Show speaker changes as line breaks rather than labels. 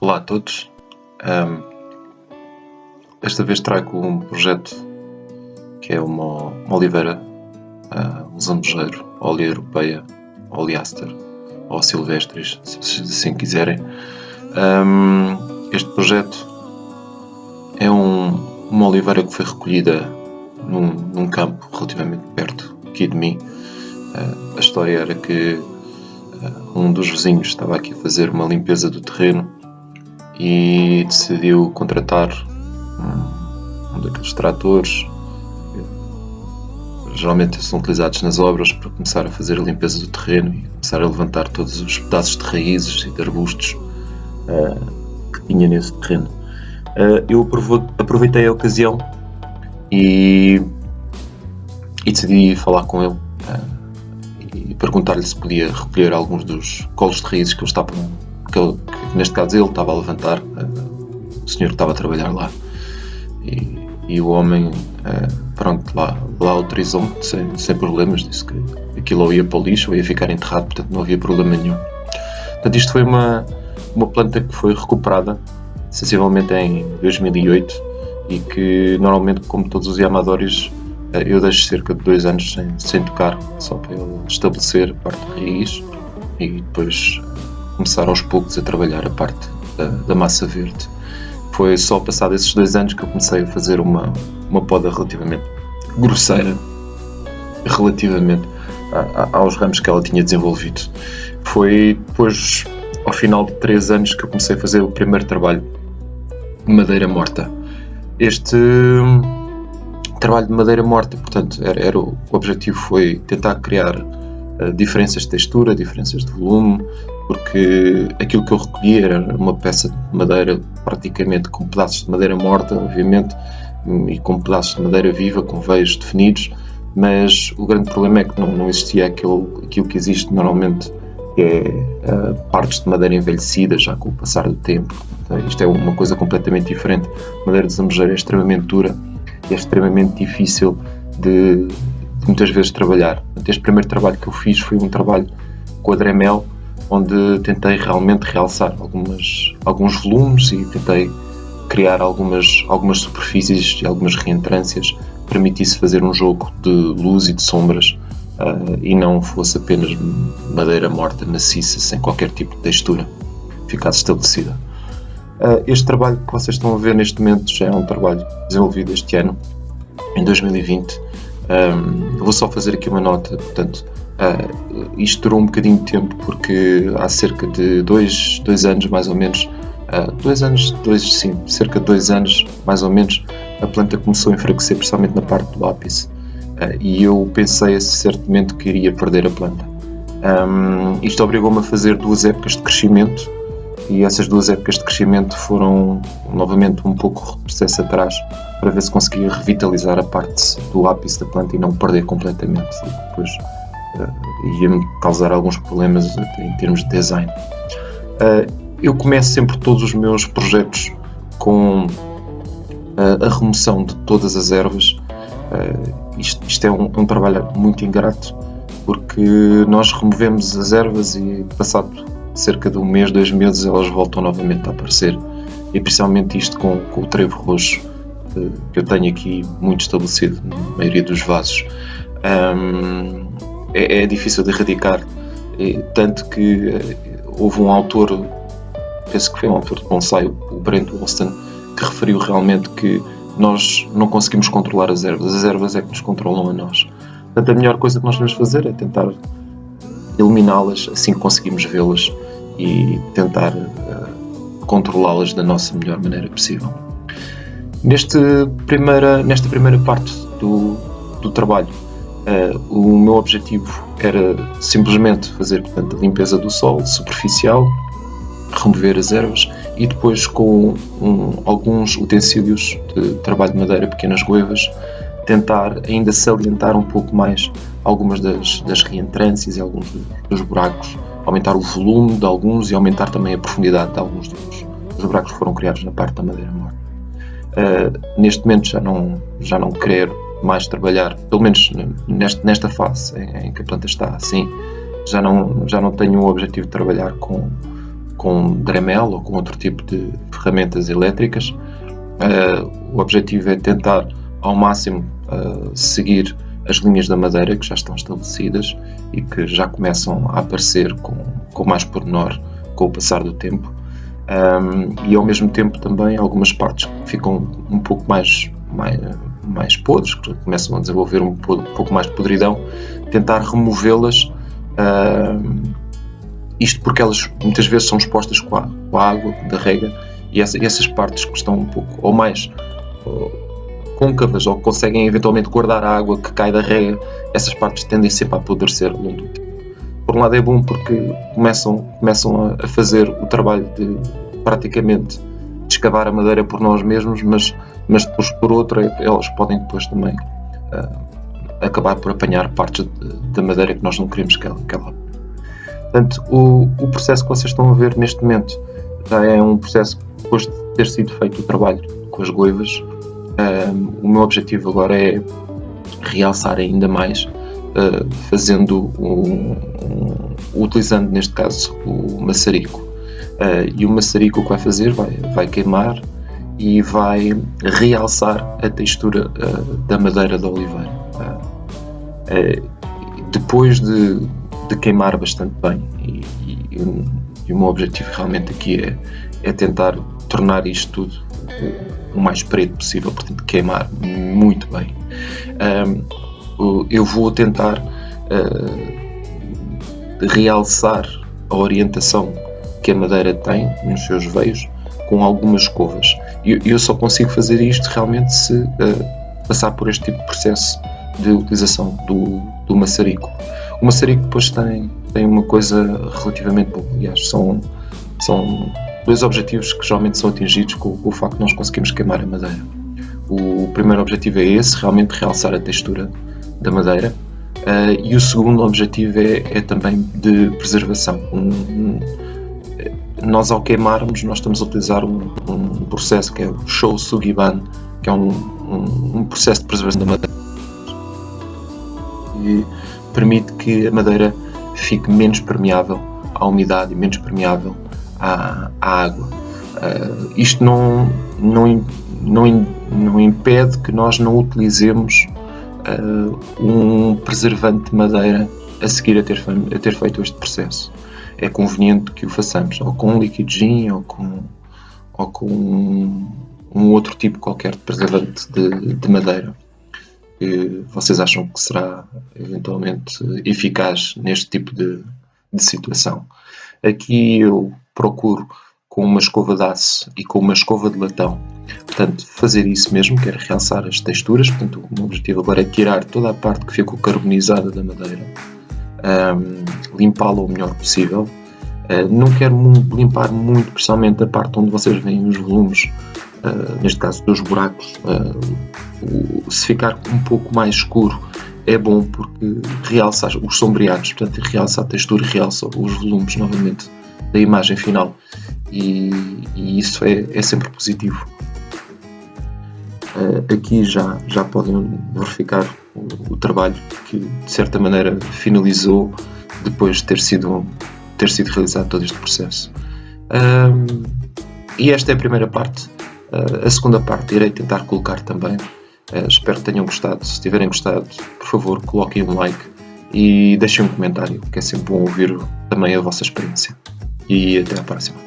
Olá a todos. Ahm, Desta vez trago um projeto que é uma oliveira, um zambujeiro, Olea europeia, Oleaster ou silvestris, se assim quiserem. Este projeto é uma oliveira que foi recolhida num campo relativamente perto aqui de mim. A história era que um dos vizinhos estava aqui a fazer uma limpeza do terreno e decidiu contratar um daqueles tratores que geralmente são utilizados nas obras para começar a fazer a limpeza do terreno e começar a levantar todos os pedaços de raízes e de arbustos que tinha nesse terreno. Eu aproveitei a ocasião e decidi falar com ele e perguntar-lhe se podia recolher alguns dos colos de raízes que neste caso ele estava a levantar, o senhor que estava a trabalhar lá, e o homem lá autorizou-me sem problemas, disse que aquilo ou ia para o lixo ou ia ficar enterrado, portanto não havia problema nenhum. Portanto, isto foi uma planta que foi recuperada sensivelmente em 2008 e que normalmente, como todos os Yamadores, eu deixo cerca de 2 anos sem tocar, só para ele estabelecer a parte de raiz e depois começar aos poucos a trabalhar a parte da massa verde. Foi só passado esses 2 anos que eu comecei a fazer uma poda relativamente grosseira relativamente aos ramos que ela tinha desenvolvido. Foi depois, ao final de 3 anos, que eu comecei a fazer o primeiro trabalho de madeira morta. Este trabalho de madeira morta, portanto, o objetivo foi tentar criar diferenças de textura, diferenças de volume, porque aquilo que eu recolhi era uma peça de madeira praticamente com pedaços de madeira morta, obviamente, e com pedaços de madeira viva, com veios definidos, mas o grande problema é que não existia aquilo que existe normalmente, que é partes de madeira envelhecida já com o passar do tempo. Isto é uma coisa completamente diferente. A madeira de zambujeiro é extremamente dura e é extremamente difícil de muitas vezes trabalhar. Este primeiro trabalho que eu fiz foi um trabalho com a Dremel, onde tentei realmente realçar alguns volumes e tentei criar algumas superfícies e algumas reentrâncias que permitisse fazer um jogo de luz e de sombras e não fosse apenas madeira morta, maciça, sem qualquer tipo de textura, ficasse estabelecida. Este trabalho que vocês estão a ver neste momento já é um trabalho desenvolvido este ano, em 2020. Vou só fazer aqui uma nota, portanto, isto durou um bocadinho de tempo porque há cerca de 2 anos mais ou menos, cerca de 2 anos mais ou menos, a planta começou a enfraquecer, principalmente na parte do ápice, e eu pensei certamente que iria perder a planta. Isto obrigou-me a fazer 2 épocas de crescimento e essas 2 épocas de crescimento foram novamente um pouco processo atrás para ver se conseguia revitalizar a parte do ápice da planta e não perder completamente. Depois ia-me causar alguns problemas em termos de design. Eu começo sempre todos os meus projetos com a remoção de todas as ervas. Isto é um trabalho muito ingrato, porque nós removemos as ervas e passado cerca de 1 mês, 2 meses, elas voltam novamente a aparecer, e principalmente isto com o trevo roxo que eu tenho aqui muito estabelecido na maioria dos vasos. É difícil de erradicar, tanto que houve um autor, penso que foi um autor de bonsai, o Brent Wollston, que referiu realmente que nós não conseguimos controlar as ervas é que nos controlam a nós. Portanto, a melhor coisa que nós devemos fazer é tentar eliminá-las assim que conseguimos vê-las e tentar controlá-las da nossa melhor maneira possível. Nesta primeira parte do trabalho, o meu objetivo era simplesmente fazer, portanto, a limpeza do solo superficial, remover as ervas e depois, com alguns utensílios de trabalho de madeira, pequenas goivas, tentar ainda salientar um pouco mais algumas das reentrâncias e alguns dos buracos, aumentar o volume de alguns e aumentar também a profundidade de alguns dos buracos que foram criados na parte da madeira morta. Neste momento já não quero mais trabalhar, pelo menos nesta fase em que a planta está assim, já não tenho o objetivo de trabalhar com com Dremel ou com outro tipo de ferramentas elétricas. O objetivo é tentar ao máximo seguir as linhas da madeira que já estão estabelecidas e que já começam a aparecer com mais pormenor com o passar do tempo, e ao mesmo tempo também algumas partes que ficam um pouco mais podres, que começam a desenvolver um pouco mais de podridão, tentar removê-las, isto porque elas muitas vezes são expostas com a água da rega, e essas partes que estão um pouco ou mais côncavas ou conseguem eventualmente guardar a água que cai da rega, essas partes tendem sempre a apodrecer ao longo do tempo. Por um lado é bom porque começam a fazer o trabalho de praticamente de escavar a madeira por nós mesmos, mas depois por outro elas podem depois também acabar por apanhar partes da madeira que nós não queremos que ela. Portanto, o processo que vocês estão a ver neste momento já é um processo que, depois de ter sido feito o trabalho com as goivas, o meu objetivo agora é realçar ainda mais, fazendo utilizando neste caso o maçarico. E o maçarico o que vai fazer? Vai queimar e vai realçar a textura da madeira da oliveira. Depois de queimar bastante bem, e o meu objetivo realmente aqui é tentar tornar isto tudo o mais preto possível, portanto queimar muito bem. Eu vou tentar realçar a orientação que a madeira tem nos seus veios com algumas escovas. Eu só consigo fazer isto realmente se passar por este tipo de processo de utilização do maçarico. O maçarico depois tem uma coisa relativamente boa, aliás, são dois objetivos que geralmente são atingidos com o facto de nós conseguirmos queimar a madeira. O primeiro objetivo é esse, realmente realçar a textura da madeira, e o segundo objetivo é também de preservação. Nós ao queimarmos, nós estamos a utilizar um processo que é o Shou-Sugi-ban, que é um processo de preservação da madeira e permite que a madeira fique menos permeável à umidade e menos permeável à água. Isto não impede que nós não utilizemos um preservante de madeira a seguir a ter feito este processo. É conveniente que o façamos ou com um líquido gin ou com um outro tipo qualquer de preservante de madeira que vocês acham que será eventualmente eficaz neste tipo de situação. Aqui eu procuro com uma escova de aço e com uma escova de latão, portanto, fazer isso mesmo, quero realçar as texturas. Portanto, o meu objetivo agora é tirar toda a parte que ficou carbonizada da madeira, limpá-la o melhor possível. Não quero limpar muito, principalmente a parte onde vocês veem os volumes, neste caso dos buracos. Se ficar um pouco mais escuro é bom porque realça os sombreados, portanto realça a textura, realça os volumes novamente da imagem final, e isso é sempre positivo. Aqui já podem verificar o trabalho que de certa maneira finalizou depois de ter sido realizado todo este processo. E esta é a primeira parte. A segunda parte irei tentar colocar também. Espero que tenham gostado. Se tiverem gostado, por favor, coloquem um like e deixem um comentário, que é sempre bom ouvir também a vossa experiência. E até à próxima.